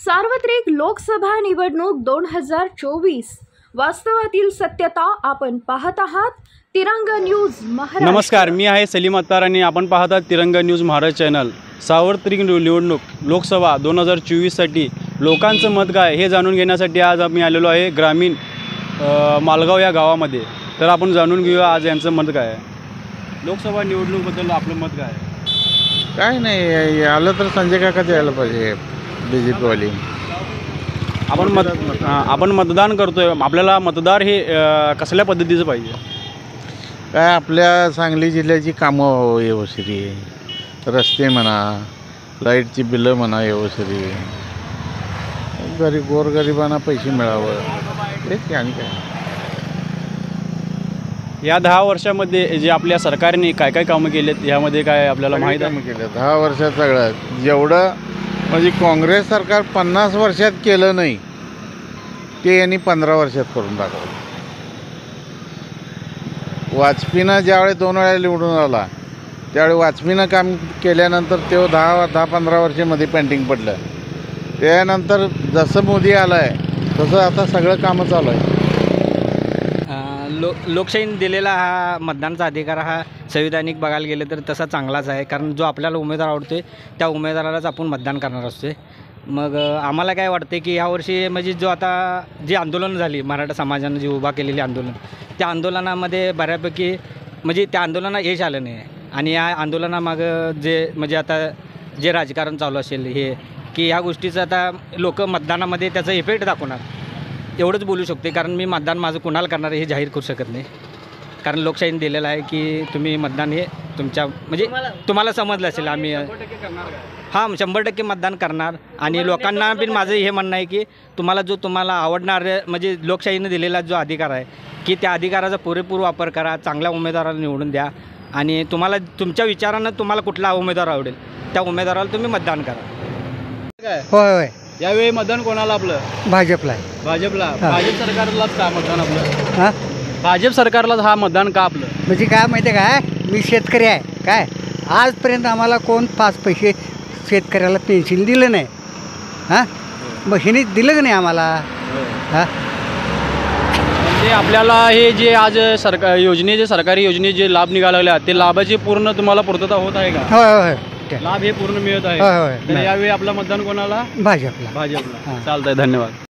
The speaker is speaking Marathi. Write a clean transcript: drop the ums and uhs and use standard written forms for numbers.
सार्वत्रिक लोकसभा निवडणूक 2024 वास्तवातील सत्यता आपण पाहत आहात तिरंगा न्यूज महाराष्ट्र। नमस्कार, मी आहे सलीम अत्तार आणि आपण पाहत आहात तिरंगा न्यूज महाराष्ट्र चॅनल। सार्वत्रिक निवडणूक लोकसभा 2024 साठी लोकांचं मत काय हे जाणून घेण्यासाठी आज आम्ही आलेलो आहे ग्रामीण मालगाव या गावामध्ये। तर आपण जाणून घेऊया आज यांचं मत काय आहे। लोकसभा निवडणूकबद्दल आपलं मत काय आहे? काय नाही, आलं तर संजय काकाच यायला पाहिजे, बीजेपीवाली। आपण मतदान करतोय, आपल्याला मतदार हे कसल्या पद्धतीचं पाहिजे? काय आपल्या सांगली जिल्ह्याची कामं व्यवस्थित, रस्ते म्हणा, लाईटची बिलं म्हणा व्यवस्थित, गोरगरिबांना पैसे मिळावं, तेच आणि काय। या 10 वर्षामध्ये जे आपल्या सरकारने काय काय कामं केलेत यामध्ये काय आपल्याला माहीत आहे? केलं 10 वर्षात सगळं जेवढं म्हणजे काँग्रेस सरकार 50 वर्षात केलं नाही ते यांनी 15 वर्षात करून दाखवलं। वाजपेयीनं ज्यावेळी 2 वेळा निवडून आला त्यावेळी वाजपेयीनं काम केल्यानंतर ते 10-15 वर्षामध्ये पेंटिंग पडलं। त्यानंतर जसं मोदी आला आहे तसं आता सगळं कामं चालू आहे। लोकशाहीने दिलेला हा मतदानाचा अधिकार हा संविधानिक बघायला गेलं तर तसा चांगलाच आहे, कारण जो आपल्याला उमेदवार आवडतो त्या उमेदवारालाच आपण मतदान करणार असतो। मग आम्हाला काय वाटते की यावर्षी म्हणजे जो आता जी आंदोलन झाली मराठा समाजानं जी उभा केलेली आंदोलन, त्या आंदोलनामध्ये बऱ्यापैकी म्हणजे त्या आंदोलनात यश आलं नाही आहे। आणि या आंदोलनामागं जे म्हणजे आता जे राजकारण चालू असेल हे की ह्या गोष्टीचं आता लोक मतदानामध्ये त्याचा इफेक्ट दाखवणार, एवढंच बोलू शकते। कारण मी मतदान माझं कुणाला करणार हे जाहीर करू शकत नाही, कारण लोकशाहीने दिलेलं आहे की तुम्ही मतदान हे तुमच्या म्हणजे तुम्हाला समजलं असेल आम्ही हां 100% मतदान करणार। आणि लोकांना पण माझं हे म्हणणं आहे की तुम्हाला आवडणार म्हणजे लोकशाहीने दिलेला जो अधिकार आहे की त्या अधिकाराचा पुरेपूर वापर करा, चांगल्या उमेदवाराला निवडून द्या आणि तुम्हाला तुमच्या विचारानं तुम्हाला कुठला उमेदवार आवडेल त्या उमेदवाराला तुम्ही मतदान करा। होय होय, यावेळी मतदान कोणाला आपलं? भाजपला आहे। भाजपला। भाजप सरकारलाच का मतदान आपलं? हां, भाजप सरकारलाच हा मतदान का आपलं? म्हणजे काय माहिती आहे काय, मी शेतकरी आहे काय, आजपर्यंत आम्हाला कोण 5 पैसे शेतकऱ्याला पेन्शन दिलं नाही। हां, मग हिने दिलं नाही आम्हाला। हां, म्हणजे आपल्याला हे जे आज सरकारी योजने जे लाभ निघालेले ते लाभाची पूर्ण तुम्हाला पूर्तता होत आहे का? होय होय, लाभ हे पूर्ण मिळत आहे? होय होय, तर यावेळी आपलं मतदान कोणाला? भाजपला। भाजपला। चालतंय, धन्यवाद।